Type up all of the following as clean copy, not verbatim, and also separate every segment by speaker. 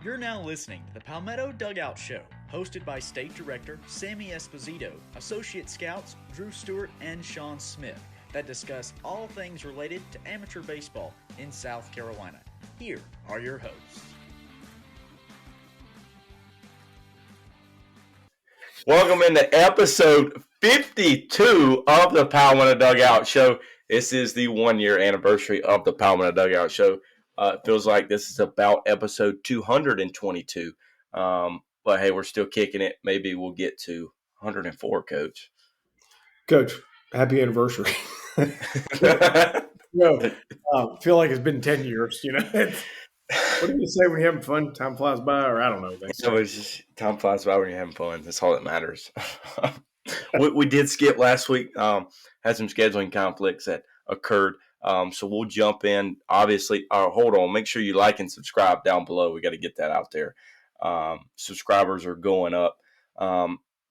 Speaker 1: You're now listening to the Palmetto Dugout Show, hosted by State Director Sammy Esposito, Associate Scouts Drew Stewart and Sean Smith, that discuss all things related to amateur baseball in South Carolina. Here are your hosts.
Speaker 2: Welcome into episode 52 of the Palmetto Dugout Show. This is the 1-year anniversary of the Palmetto Dugout Show. It feels like this is about episode 222. But hey, we're still kicking it. Maybe we'll get to 104, Coach.
Speaker 3: Coach, happy anniversary. Feel like it's been 10 years, What do you say when you're having fun? Time flies by, or I don't know.
Speaker 2: Time flies by when you're having fun. That's all that matters. we did skip last week. Had some scheduling conflicts that occurred. So we'll jump in. Obviously, hold on. Make sure you like and subscribe down below. We got to get that out there. Subscribers are going up.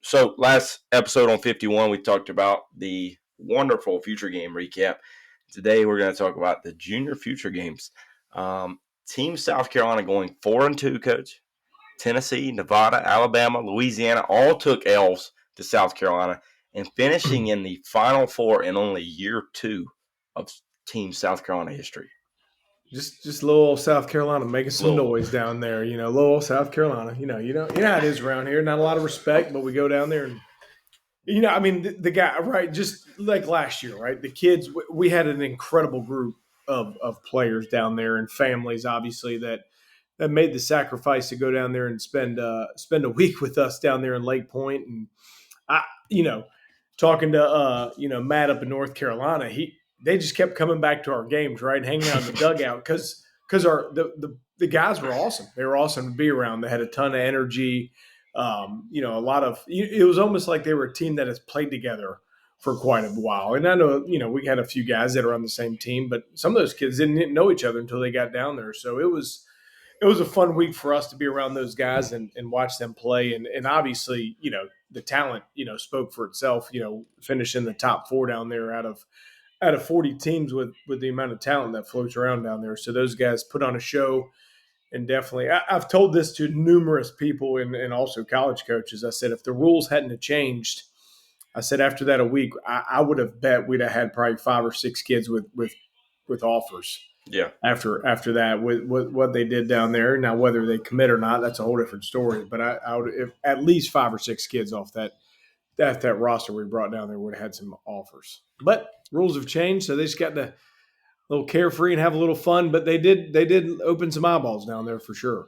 Speaker 2: So last episode on 51, we talked about the wonderful future game recap. Today, we're going to talk about the junior future games. Team South Carolina going 4-2, Coach. Tennessee, Nevada, Alabama, Louisiana all took L's to South Carolina and finishing in the Final Four in only year 2 of Team South Carolina history.
Speaker 3: Just little South Carolina making some noise down there, little South Carolina. You know how it is around here. Not a lot of respect, but we go down there and the guy, right? Just like last year, right? The kids, we had an incredible group of players down there and families, obviously, that made the sacrifice to go down there and spend a week with us down there in Lake Point. And talking to Matt up in North Carolina, they just kept coming back to our games, right, hanging out in the dugout because the guys were awesome. They were awesome to be around. They had a ton of energy. A lot of it was almost like they were a team that has played together for quite a while. And I know, we had a few guys that are on the same team, but some of those kids didn't know each other until they got down there. So it was a fun week for us to be around those guys and watch them play. And obviously, the talent, spoke for itself, finishing the top 4 down there out of 40 teams with the amount of talent that floats around down there. So those guys put on a show. And definitely, I've told this to numerous people and also college coaches. I said, if the rules hadn't have changed, I said after that a week, I would have bet we'd have had probably 5 or 6 kids with offers.
Speaker 2: Yeah.
Speaker 3: After that, with what they did down there. Now, whether they commit or not, that's a whole different story. But I would, if at least 5 or 6 kids off that roster we brought down there would have had some offers. But rules have changed, so they just got to a little carefree and have a little fun. But they did open some eyeballs down there for sure.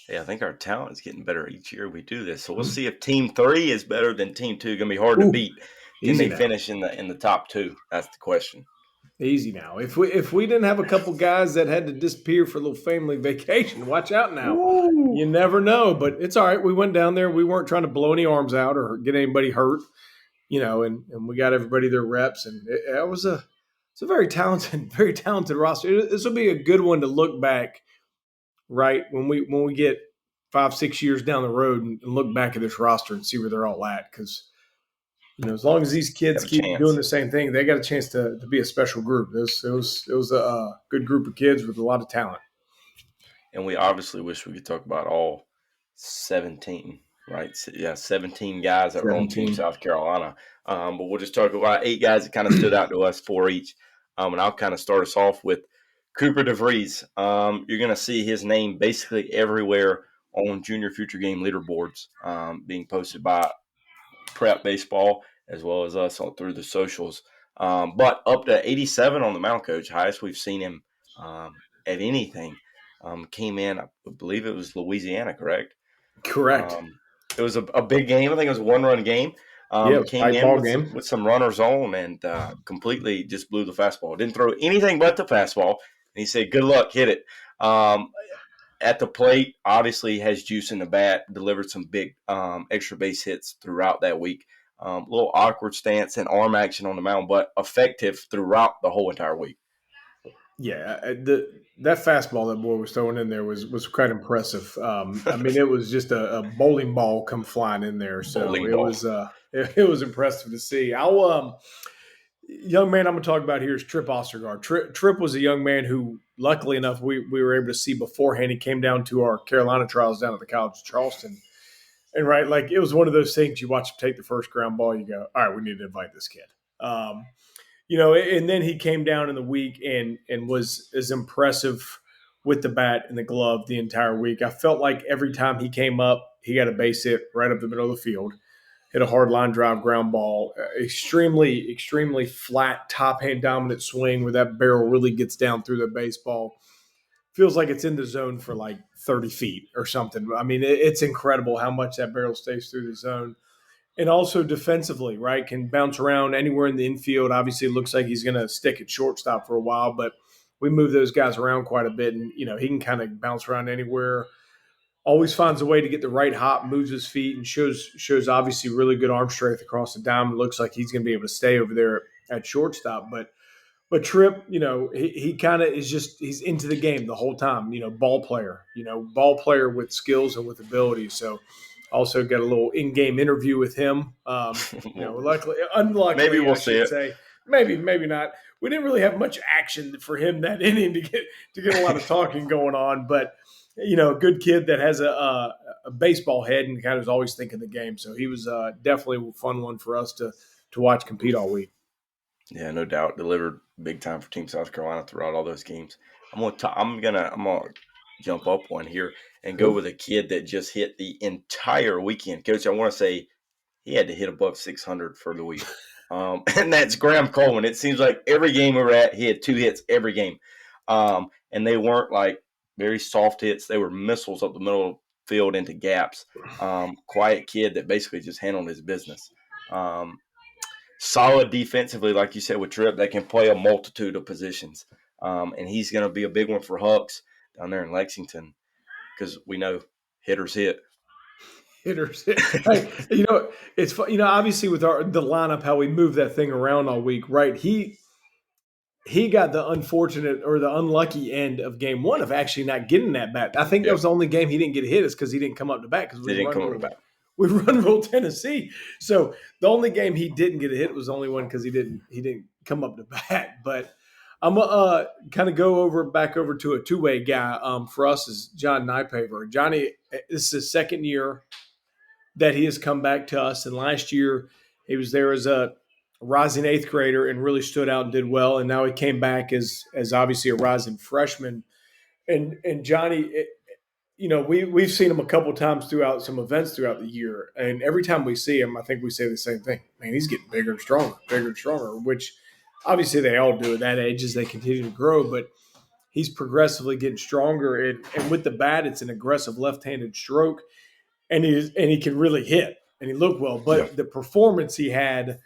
Speaker 2: Yeah, I think our talent is getting better each year we do this. So we'll see if Team 3 is better than Team 2. Going to be hard to beat. Can they finish in the top 2? That's the question.
Speaker 3: Easy now. If we didn't have a couple guys that had to disappear for a little family vacation, watch out now. Ooh. You never know, but it's all right. We went down there. We weren't trying to blow any arms out or get anybody hurt, and we got everybody their reps, and it's a very talented roster. This will be a good one to look back, right, when we get 5-6 years down the road and look back at this roster and see where they're all at, because as long as these kids keep doing the same thing, they got a chance to be a special group. It was a good group of kids with a lot of talent.
Speaker 2: And we obviously wish we could talk about all 17, right? Yeah, 17 guys that were on Team South Carolina. But we'll just talk about 8 guys that kind of stood out to us, 4 each. And I'll kind of start us off with Cooper DeVries. You're going to see his name basically everywhere on junior future game leaderboards being posted by Prep Baseball as well as us through the socials. But up to 87 on the mound, Coach, highest we've seen him at anything. Came in, I believe it was Louisiana, correct?
Speaker 3: Correct.
Speaker 2: It was a big game. I think it was a 1-run game. Came in with some runners on and completely just blew the fastball. Didn't throw anything but the fastball. And he said, good luck, hit it. At the plate, obviously has juice in the bat, delivered some big extra base hits throughout that week. A little awkward stance and arm action on the mound, but effective throughout the whole entire week.
Speaker 3: Yeah, that fastball that boy was throwing in there was quite impressive. It was just a bowling ball come flying in there. So it was impressive to see. young man I'm going to talk about here is Trip Ostergaard. Trip was a young man who, luckily enough, we were able to see beforehand. He came down to our Carolina trials down at the College of Charleston. And right, like it was one of those things you watch him take the first ground ball, you go, all right, we need to invite this kid. Um, and then he came down in the week and was as impressive with the bat and the glove the entire week. I felt like every time he came up, he got a base hit right up the middle of the field, hit a hard line drive ground ball, extremely flat top hand dominant swing where that barrel really gets down through the baseball. Feels like it's in the zone for like 30 feet or something. I mean, it's incredible how much that barrel stays through the zone. And also defensively, right? Can bounce around anywhere in the infield. Obviously, it looks like he's going to stick at shortstop for a while, but we move those guys around quite a bit, and he can kind of bounce around anywhere. Always finds a way to get the right hop, moves his feet, and shows obviously really good arm strength across the diamond. Looks like he's going to be able to stay over there at shortstop, but Tripp, he kind of is just he's into the game the whole time. Ball player with skills and with ability. So also got a little in-game interview with him.
Speaker 2: Maybe
Speaker 3: Unluckily,
Speaker 2: we'll
Speaker 3: I
Speaker 2: see
Speaker 3: should
Speaker 2: it.
Speaker 3: say, maybe not. We didn't really have much action for him that inning to get a lot of talking going on, but a good kid that has a baseball head and kind of is always thinking the game. So he was definitely a fun one for us to watch compete all week.
Speaker 2: Yeah, no doubt. Delivered big time for Team South Carolina throughout all those games. I'm gonna jump up one here and go
Speaker 3: Cool.
Speaker 2: with a kid that just hit the entire weekend. Coach, I want to say he had to hit above 600 for the week. And that's Graham Coleman. It seems like every game we were at, he had 2 hits every game. And they weren't like very soft hits. They were missiles up the middle of the field into gaps. Quiet kid that basically just handled his business. Solid defensively, like you said with Tripp, that can play a multitude of positions. And he's going to be a big one for Hucks down there in Lexington because we know hitters hit.
Speaker 3: Hitters. Hey, it's fun. Obviously with the lineup, how we move that thing around all week, right? He got the unfortunate or the unlucky end of game one of actually not getting that bat. I think that
Speaker 2: Yep,
Speaker 3: was the only game he didn't get hit is because he didn't come up to bat because
Speaker 2: they didn't come up with that.
Speaker 3: we run rule Tennessee. So the only game he didn't get a hit was the only one because he didn't come up to bat. But I'm gonna kind of go back over to a two-way guy. For us is John Nypaver. Johnny, this is his second year that he has come back to us. And last year, he was there as a rising eighth grader and really stood out and did well. And now he came back as obviously a rising freshman. And Johnny, we've seen him a couple times throughout some events throughout the year, and every time we see him, I think we say the same thing. Man, he's getting bigger and stronger. Which obviously they all do at that age as they continue to grow, but he's progressively getting stronger. And with the bat, it's an aggressive left-handed stroke and he can really hit and he looked well.
Speaker 2: Yeah,
Speaker 3: But the performance he had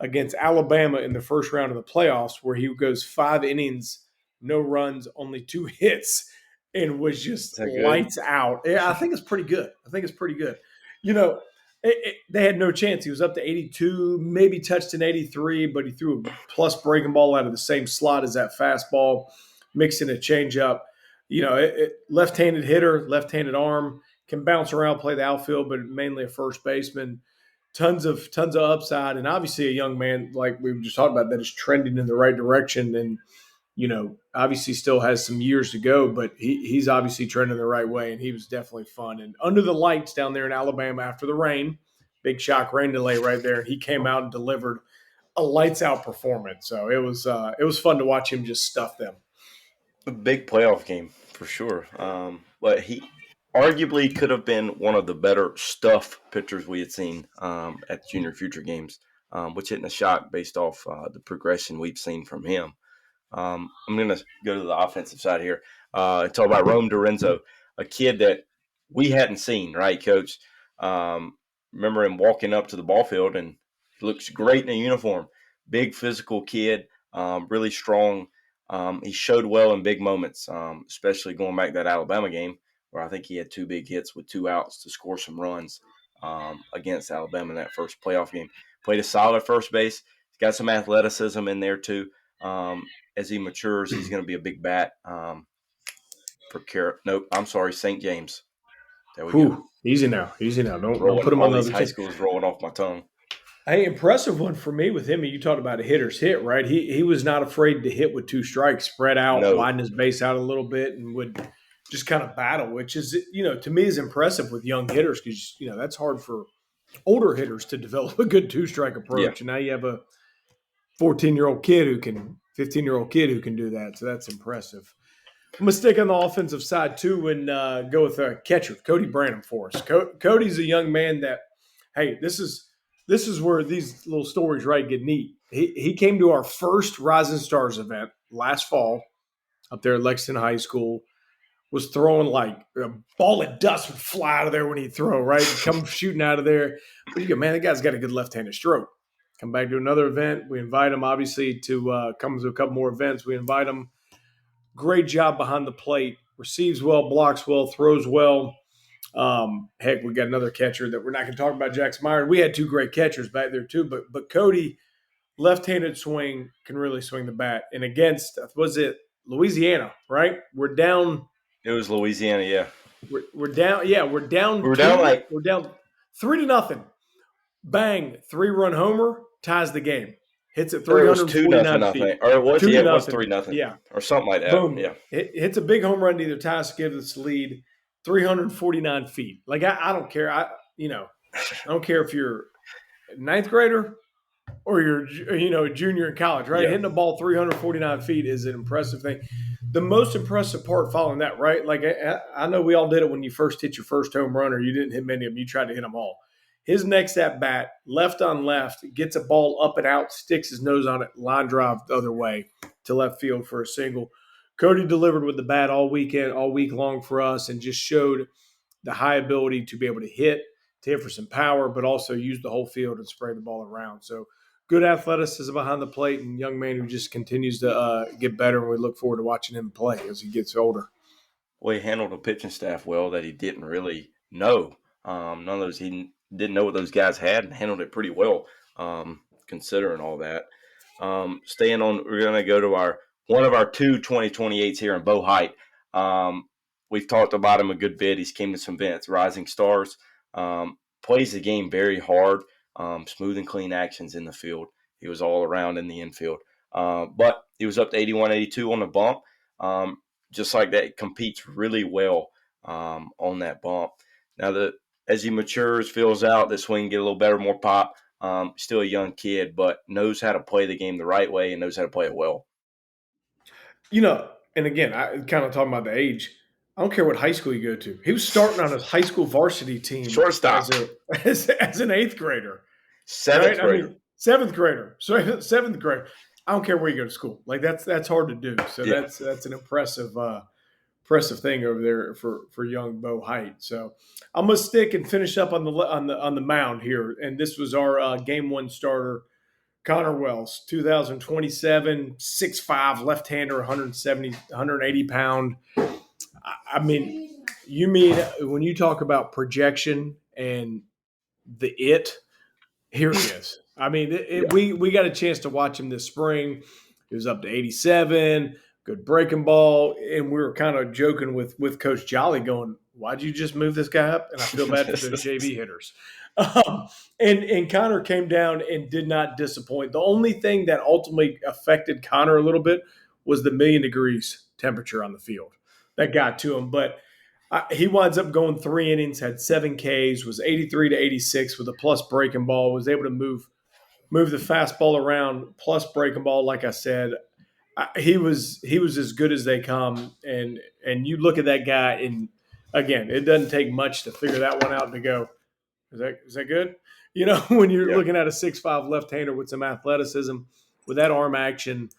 Speaker 3: against Alabama in the first round of the playoffs, where he goes 5 innings, no runs, only 2 hits, and was
Speaker 2: is
Speaker 3: just
Speaker 2: that good?
Speaker 3: lights out. Yeah, I think it's pretty good. You know, they had no chance. He was up to 82, maybe touched an 83, but he threw a plus breaking ball out of the same slot as that fastball, mixing a changeup. Left-handed hitter, left-handed arm, can bounce around, play the outfield, but mainly a first baseman. Tons of upside, and obviously a young man like we were just talking about that is trending in the right direction. And obviously still has some years to go, but he's obviously trending the right way, and he was definitely fun. And under the lights down there in Alabama after the rain, big shock rain delay right there, and he came out and delivered a lights out performance. So it was fun to watch him just stuff them.
Speaker 2: A big playoff game for sure. But he arguably could have been one of the better stuff pitchers we had seen at the Junior Future games, which isn't a shock based off the progression we've seen from him. I'm going to go to the offensive side here and talk about Rome Dorenzo, a kid that we hadn't seen, right, Coach? Remember him walking up to the ball field, and he looks great in a uniform. Big physical kid, really strong. He showed well in big moments, especially going back to that Alabama game where I think he had 2 big hits with 2 outs to score some runs against Alabama in that first playoff game. Played a solid first base. He's got some athleticism in there too. As he matures, he's going to be a big bat for Nope, I'm sorry, St. James. There we go.
Speaker 3: Whew, easy now. Don't
Speaker 2: Rolling
Speaker 3: put him on
Speaker 2: all
Speaker 3: the
Speaker 2: these
Speaker 3: other
Speaker 2: high
Speaker 3: team.
Speaker 2: schools rolling off my tongue.
Speaker 3: Hey, impressive one for me with him. You talked about a hitter's hit, right? He was not afraid to hit with two strikes, spread out,
Speaker 2: No,
Speaker 3: widen his base out a little bit, and would just kind of battle, which is to me is impressive with young hitters because that's hard for older hitters to develop a good two strike
Speaker 2: yeah,
Speaker 3: approach. And now you have a 14-year-old kid who can 15-year-old kid who can do that. So that's impressive. I'm gonna stick on the offensive side too and go with a catcher, Cody Branham for us. Cody's a young man that, hey, this is where these little stories right get neat. He came to our first Rising Stars event last fall up there at Lexington High School. Was throwing like a ball of dust would fly out of there when he'd throw, right? He'd come shooting out of there. But you go, man, that guy's got a good left-handed stroke. Come back to another event. We invite him, obviously, to come to a couple more events. We invite him. Great job behind the plate. Receives well, blocks well, throws well. Heck, we got another catcher that we're not going to talk about, Jax Meyer. We had two great catchers back there too, but Cody, left-handed swing, can really swing the bat. And against, was it Louisiana, right? We're down.
Speaker 2: it was Louisiana. Yeah,
Speaker 3: We're down. Yeah, we're
Speaker 2: we
Speaker 3: down
Speaker 2: were down
Speaker 3: two.
Speaker 2: like
Speaker 3: We're down 3-0. Bang! 3-run homer ties the game. Hits at
Speaker 2: or it was 2-0,
Speaker 3: 349
Speaker 2: I
Speaker 3: feet.
Speaker 2: think, or it was
Speaker 3: Two
Speaker 2: yeah,
Speaker 3: to
Speaker 2: it was
Speaker 3: nothing.
Speaker 2: 3-0,
Speaker 3: Yeah.
Speaker 2: or something like that.
Speaker 3: Boom.
Speaker 2: Yeah,
Speaker 3: It hits a big home run to either tie us, give us lead. 349 feet. Like I don't care. I don't care if you're a ninth grader or you're a junior in college, right?
Speaker 2: yeah.
Speaker 3: Hitting a ball 349 feet is an impressive thing. The most impressive part following that, right? Like I know we all did it when you first hit your first home run, or you didn't hit many of them. You tried to hit them all. His next at bat, left on left, gets a ball up and out, sticks his nose on it, line drive the other way to left field for a single. Cody delivered with the bat all weekend, all week long for us, and just showed the high ability to be able to hit for some power, but also use the whole field and spray the ball around. So good athleticism behind the plate, and young man who just continues to get better. And we look forward to watching him play as he gets older.
Speaker 2: Well, he handled the pitching staff well that he didn't really know. None of those he didn't know what those guys had and handled it pretty well, considering all that. Staying on, we're going to go to one of our two 2028s here in Bo Height. We've talked about him a good bit. He's came to some events, Rising Stars. Plays the game very hard, smooth and clean actions in the field. He was all around in the infield. But he was up to 81, 82 on the bump. Just like that, competes really well on that bump. Now, as he matures, fills out, the swing get a little better, more pop. Still a young kid, but knows how to play the game the right way and knows how to play it well.
Speaker 3: And again, I kind of talking about the age. I don't care what high school you go to. He was starting on his high school varsity team
Speaker 2: Shortstop.
Speaker 3: as an eighth grader.
Speaker 2: Seventh
Speaker 3: Right?
Speaker 2: grader.
Speaker 3: I mean, seventh grader. So seventh grade. I don't care where you go to school. Like that's hard to do. So
Speaker 2: Yeah.
Speaker 3: that's an impressive thing over there for young Bo Height. So I'm gonna stick and finish up on the mound here. And this was our game one starter, Connor Wells, 2027, 6'5", left-hander, 180 pound. I mean, you mean when you talk about projection and here he is. I mean, we got a chance to watch him this spring. He was up to 87, good breaking ball, and we were kind of joking with Coach Jolly, going, "Why'd you just move this guy up?" And I feel bad for the JV hitters. And Connor came down and did not disappoint. The only thing that ultimately affected Connor a little bit was the 1,000,000 degrees temperature on the field that got to him, but. He winds up going 3 innings, had 7 Ks, was 83 to 86 with a plus breaking ball, was able to move the fastball around, plus breaking ball. Like I said, he was as good as they come. And you look at that guy, and again, it doesn't take much to figure that one out and to go, is that good? When you're looking at a 6'5" left-hander with some athleticism, with that arm action,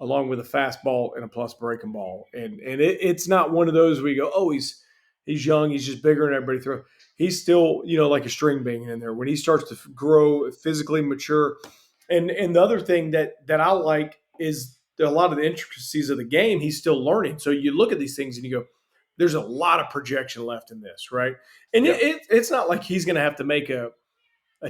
Speaker 3: along with a fastball and a plus breaking ball. And it's not one of those where you go, oh, he's young, he's just bigger than everybody throw. He's still, like a string bean in there. When he starts to grow, physically mature. And the other thing that I like is a lot of the intricacies of the game, he's still learning. So you look at these things and you go, there's a lot of projection left in this, right? And it's not like he's going to have to make a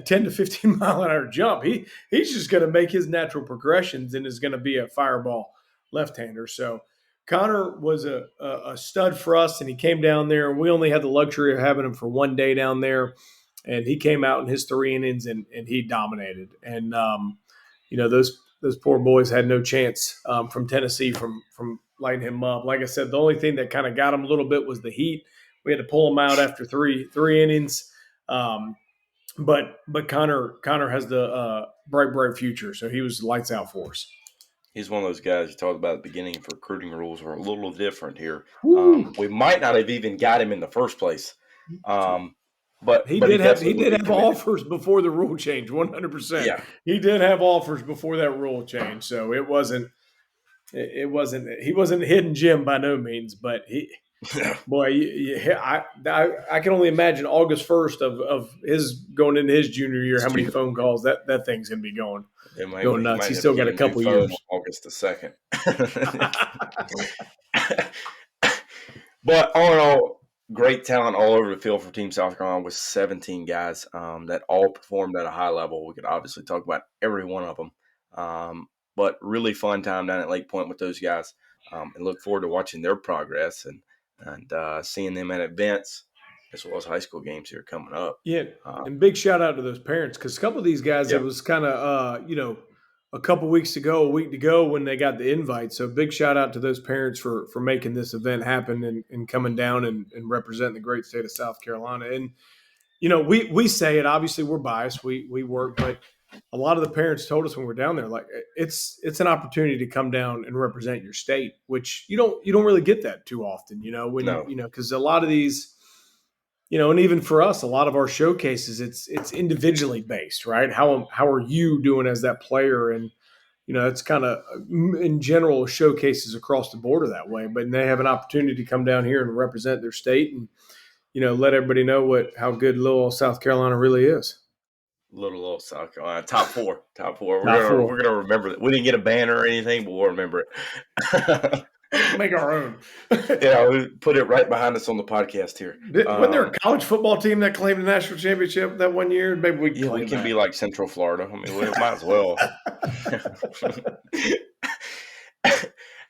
Speaker 3: 10 to 15 mile an hour jump. He's just going to make his natural progressions and is going to be a fireball left-hander. So Connor was a stud for us, and he came down there, and we only had the luxury of having him for one day down there. and he came out in his 3 innings and he dominated. And those poor boys had no chance from Tennessee from lighting him up. Like I said, the only thing that kind of got him a little bit was the heat. We had to pull him out after three innings. But Connor has the bright future, so he was lights out for us.
Speaker 2: He's one of those guys you talked about at the beginning. If recruiting rules were a little different here, we might not have even got him in the first place. But
Speaker 3: he did have offers before the rule change. 100%.
Speaker 2: Yeah,
Speaker 3: he did have offers before that rule change, so he wasn't a hidden gem by no means. But I can only imagine August 1st of his going into his junior year, how many phone calls that thing's going to be going nuts. He's still got a couple years.
Speaker 2: August the 2nd. But all in all, great talent all over the field for Team South Carolina with 17 guys that all performed at a high level. We could obviously talk about every one of them. But really fun time down at Lake Point with those guys, and look forward to watching their progress and seeing them at events as well as high school games here coming up.
Speaker 3: Yeah, and big shout out to those parents, because a couple of these guys, it was kind of a couple weeks ago, a week to go when they got the invite. So big shout out to those parents for making this event happen and coming down and representing the great state of South Carolina. And we say it, obviously we're biased, we work, but a lot of the parents told us when we're down there, like, it's an opportunity to come down and represent your state, which you don't really get that too often, because a lot of these, and even for us, a lot of our showcases, it's individually based, right? How are you doing as that player? And, it's kind of in general showcases across the border that way, but they have an opportunity to come down here and represent their state and, let everybody know how good little South Carolina really is.
Speaker 2: Little South Carolina, top four. We're gonna remember that. We didn't get a banner or anything, but we'll remember it.
Speaker 3: Make our own.
Speaker 2: We put it right behind us on the podcast here.
Speaker 3: Wasn't there a college football team that claimed the national championship that one year? Maybe we can
Speaker 2: be like Central Florida. I mean, we might as well.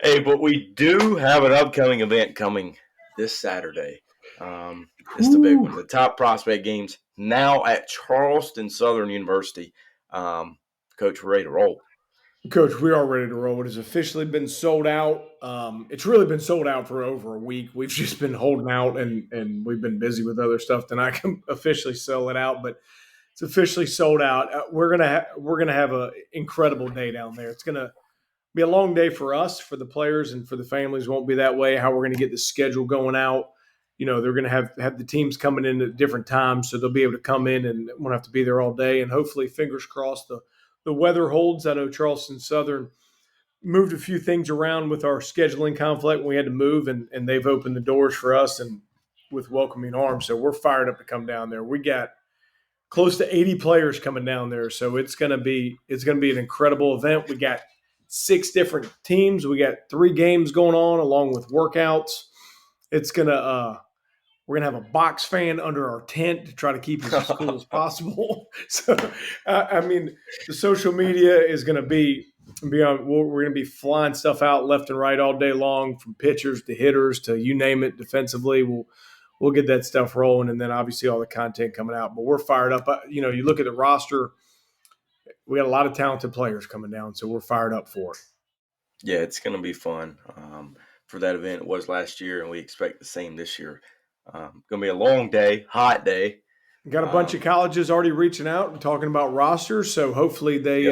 Speaker 2: Hey, but we do have an upcoming event coming this Saturday. It's the big one. The top prospect games now at Charleston Southern University. Coach, we're ready to roll.
Speaker 3: Coach, we are ready to roll. It has officially been sold out. It's really been sold out for over a week. We've just been holding out, and we've been busy with other stuff than I can officially sell it out. But it's officially sold out. We're gonna have an incredible day down there. It's gonna be a long day for us, for the players, and for the families. Won't be that way. How we're gonna get the schedule going out. They're going to have the teams coming in at different times, so they'll be able to come in and won't have to be there all day. And hopefully, fingers crossed, the weather holds. I know Charleston Southern moved a few things around with our scheduling conflict when we had to move, and they've opened the doors for us and with welcoming arms. So we're fired up to come down there. We got close to 80 players coming down there, so it's going to be an incredible event. We got 6 different teams. We got 3 games going on along with workouts. It's gonna we're gonna have a box fan under our tent to try to keep it as cool as possible. So, the social media is gonna be on. We're gonna be flying stuff out left and right all day long, from pitchers to hitters to you name it. Defensively, we'll get that stuff rolling, and then obviously all the content coming out. But we're fired up. You look at the roster. We got a lot of talented players coming down, so we're fired up for it.
Speaker 2: Yeah, it's gonna be fun. For that event, it was last year, and we expect the same this year. Going to be a long day, hot day.
Speaker 3: Got a bunch of colleges already reaching out and talking about rosters, so hopefully they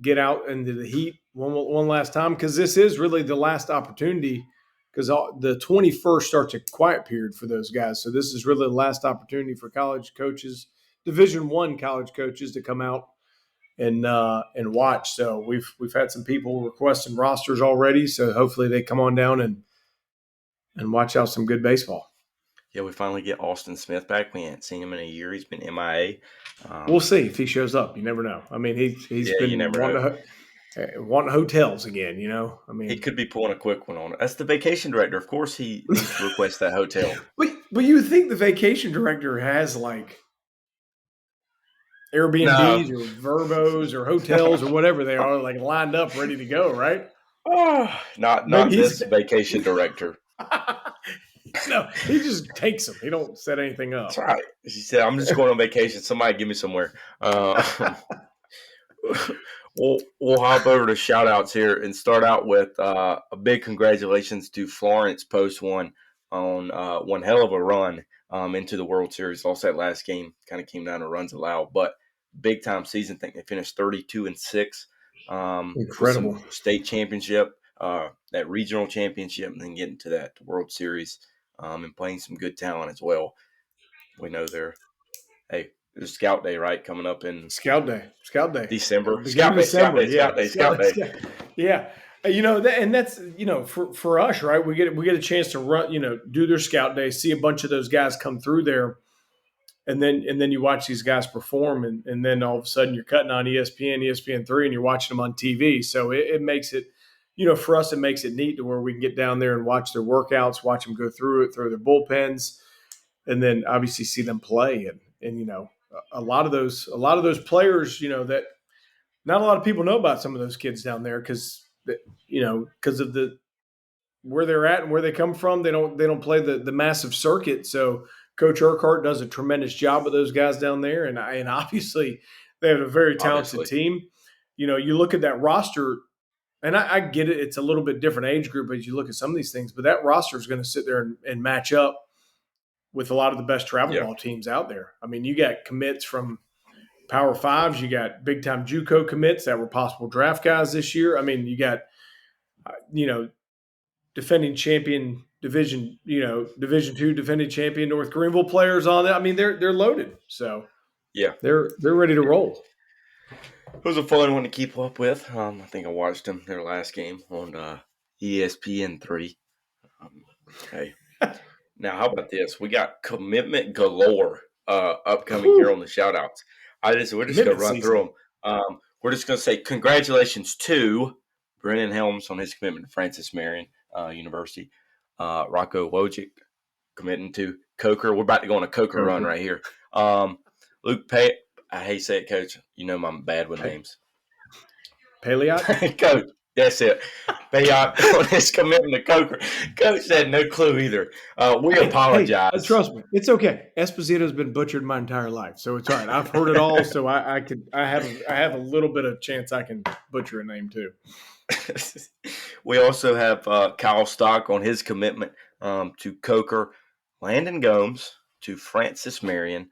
Speaker 3: get out into the heat one last time, because this is really the last opportunity, because the 21st starts a quiet period for those guys. So this is really the last opportunity for college coaches, Division I college coaches, to come out and watch. So we've had some people requesting rosters already, so hopefully they come on down and watch out some good baseball.
Speaker 2: Yeah, we finally get Austin Smith back. We ain't seen him in a year. He's been MIA.
Speaker 3: We'll see if he shows up. You never know. I mean, he's been wanting hotels again.
Speaker 2: He could be pulling a quick one on it. That's the vacation director. Of course, he requests that hotel.
Speaker 3: But you think the vacation director has like Airbnbs or Verbos or hotels or whatever they are, like lined up, ready to go, right?
Speaker 2: Not this vacation director.
Speaker 3: No, he just takes them. He don't set anything
Speaker 2: That's
Speaker 3: up.
Speaker 2: right. She said, "I'm just going on vacation. Somebody give me somewhere." We'll hop over to shout outs here and start out with a big congratulations to Florence post one on one hell of a run into the World Series. Lost that last game, kind of came down to runs allowed, but big time season. I think they finished 32-6 with some
Speaker 3: Incredible.
Speaker 2: state championship, that regional championship, and then getting to that World Series and playing some good talent as well. We know there's Scout Day, right, coming up in
Speaker 3: Scout Day.
Speaker 2: December.
Speaker 3: Beginning of
Speaker 2: Scout
Speaker 3: December.
Speaker 2: Day,
Speaker 3: Yeah.
Speaker 2: Scout Day.
Speaker 3: Yeah. And that's, for us, right? We get a chance to run, do their Scout Day, see a bunch of those guys come through there. And then you watch these guys perform, and then all of a sudden you're cutting on ESPN, ESPN3, and you're watching them on TV. So it makes it, for us, it makes it neat to where we can get down there and watch their workouts, watch them go through it, throw their bullpens, and then obviously see them play. And a lot of those players, that not a lot of people know about some of those kids down there because of the where they're at and where they come from. They don't play the massive circuit. So Coach Urquhart does a tremendous job with those guys down there, and obviously they have a very talented team. You look at that roster, and I get it; it's a little bit different age group as you look at some of these things, but that roster is going to sit there and match up with a lot of the best travel ball teams out there. I mean, you got commits from Power Fives, you got big time JUCO commits that were possible draft guys this year. I mean, you got defending champion Division II defending champion North Greenville players on that. I mean, they're loaded. So they're ready to roll.
Speaker 2: It was a fun one to keep up with. I think I watched them their last game on ESPN3. Okay. Now, how about this? We got commitment galore upcoming here on the shout-outs. We're just going to run through them. We're just going to say congratulations to Brennan Helms on his commitment to Francis Marion University. Rocco Wojcik committing to Coker. We're about to go on a Coker run right here. Luke Pay. I hate to say it, Coach. You know I'm bad with names.
Speaker 3: Paleot?
Speaker 2: Coach. That's it. Payot on his commitment to Coker. Coach had no clue either. We apologize.
Speaker 3: Hey, trust me, it's okay. Esposito's been butchered my entire life, so it's all right. I've heard it all, so I have a little bit of chance I can butcher a name too.
Speaker 2: We also have Kyle Stock on his commitment to Coker, Landon Gomes to Francis Marion.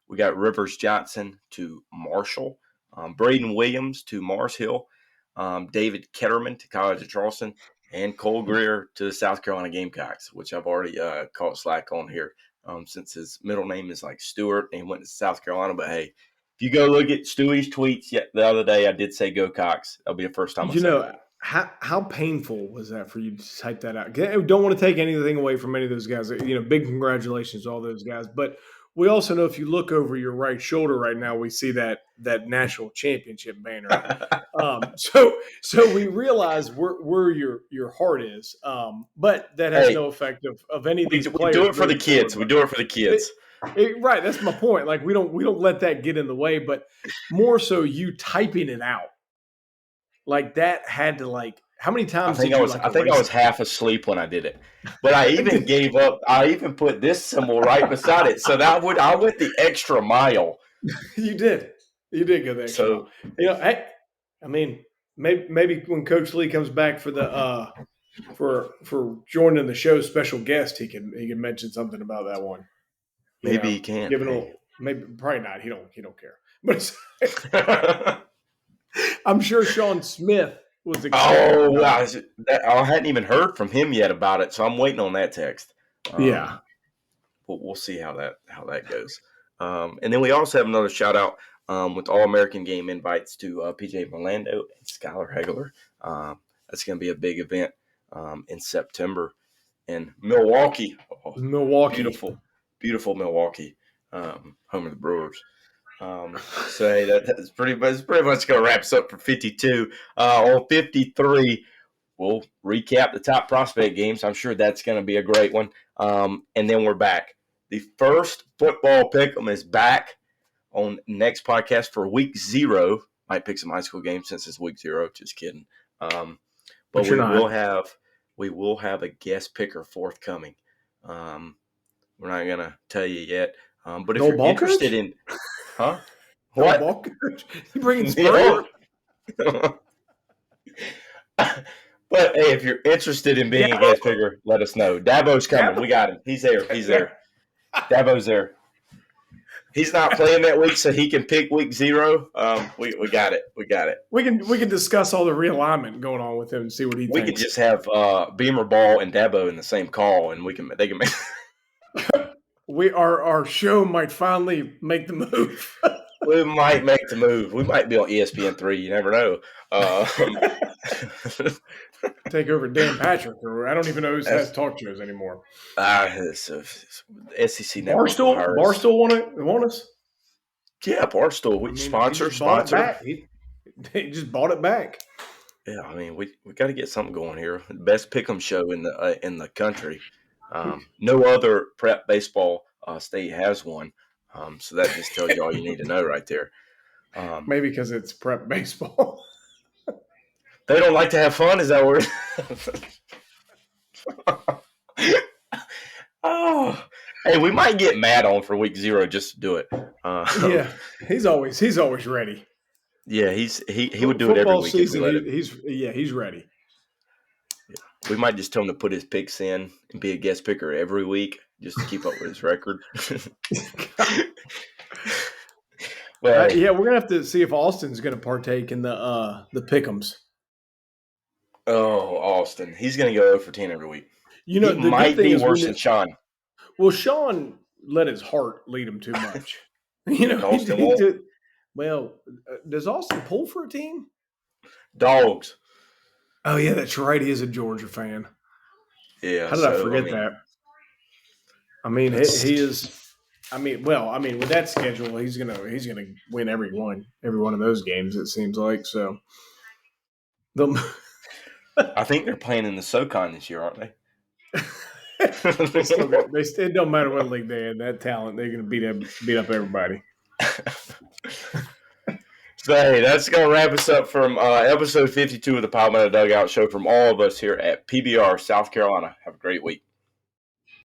Speaker 2: We got Rivers Johnson to Marshall, Braden Williams to Mars Hill, David Ketterman to College of Charleston, and Cole Greer to the South Carolina Gamecocks, which I've already caught slack on here since his middle name is like Stewart and he went to South Carolina. But hey, if you go look at Stewie's tweets the other day, I did say go Cox. That'll be the first time I said it.
Speaker 3: How painful was that for you to type that out? Don't want to take anything away from any of those guys. Big congratulations to all those guys. But we also know if you look over your right shoulder right now, we see that national championship banner. So we realize where your heart is. But that has no effect of any of these players.
Speaker 2: We do it for the kids. We do it for the kids.
Speaker 3: Right. That's my point. Like we don't let that get in the way, but more so you typing it out. Like that had to how many times?
Speaker 2: I think I was half asleep when I did it, but I even gave up. I even put this symbol right beside it, so I went the extra mile.
Speaker 3: You did go the extra mile. Hey, I mean, maybe when Coach Lee comes back for the for joining the show, special guest, he can mention something about that one.
Speaker 2: Maybe he can.
Speaker 3: Maybe probably not. He don't care. But I'm sure Sean Smith was excited.
Speaker 2: Oh, wow. I hadn't even heard from him yet about it, so I'm waiting on that text. We'll see how that goes. And then we also have another shout out with All-American Game invites to PJ Orlando and Skylar Hegler. That's going to be a big event in September in Milwaukee. Beautiful Milwaukee, home of the Brewers. So hey, that's pretty much going to wrap us up for 52. On 53, we'll recap the top prospect games. I'm sure that's going to be a great one. And then we're back. The first football pick'em is back on next podcast for week 0. Might pick some high school games since it's week 0. Just kidding. But we will have a guest picker forthcoming. We're not going to tell you yet. But if
Speaker 3: No
Speaker 2: you're
Speaker 3: ball
Speaker 2: interested
Speaker 3: coach?
Speaker 2: in – huh?
Speaker 3: No
Speaker 2: What?
Speaker 3: ball coach? You bringing
Speaker 2: No.
Speaker 3: Spurrier?
Speaker 2: But, hey, if you're interested in being a guest picker, let us know. Dabo's coming.
Speaker 3: Dabo?
Speaker 2: We got him. He's there. Dabo's there. He's not playing that week, so he can pick week 0. We got it. We
Speaker 3: can discuss all the realignment going on with him and see what he
Speaker 2: We
Speaker 3: thinks.
Speaker 2: can just have Beamer Ball and Dabo in the same call, and they can make
Speaker 3: Our show might finally make the move.
Speaker 2: We might make the move. We might be on ESPN3. You never know.
Speaker 3: Take over Dan Patrick, or I don't even know who has talk shows anymore.
Speaker 2: SEC Network.
Speaker 3: Barstool want us?
Speaker 2: Yeah, Barstool. Sponsor.
Speaker 3: He just bought it back.
Speaker 2: Yeah, I mean, we got to get something going here. The best pick'em show in the country. No other prep baseball state has one. So that just tells you all you need to know right there.
Speaker 3: Maybe because it's prep baseball.
Speaker 2: They don't like to have fun, is that word? Oh, hey, we might get Matt on for week 0 just to do it.
Speaker 3: Yeah, he's always ready.
Speaker 2: Yeah, he would do it every week.
Speaker 3: Season, he's ready.
Speaker 2: Yeah. We might just tell him to put his picks in and be a guest picker every week just to keep up with his record.
Speaker 3: Well, yeah, we're gonna have to see if Austin's gonna partake in the pick'ems.
Speaker 2: Oh, Austin, he's gonna go 0 for 10 every week.
Speaker 3: You know,
Speaker 2: he might be worse than Sean.
Speaker 3: Well, Sean let his heart lead him too much. You know, well, does Austin pull for a team?
Speaker 2: Dogs.
Speaker 3: Oh yeah, that's right. He is a Georgia fan.
Speaker 2: Yeah.
Speaker 3: How did I forget that? I mean, he is. I mean, with that schedule, he's gonna win every one of those games. It seems like so.
Speaker 2: I think they're playing in the SoCon this year, aren't they?
Speaker 3: It don't matter what league they're in. That talent, they're going to beat up everybody.
Speaker 2: So, hey, that's going to wrap us up from episode 52 of the Palmetto Dugout Show from all of us here at PBR, South Carolina. Have a great week.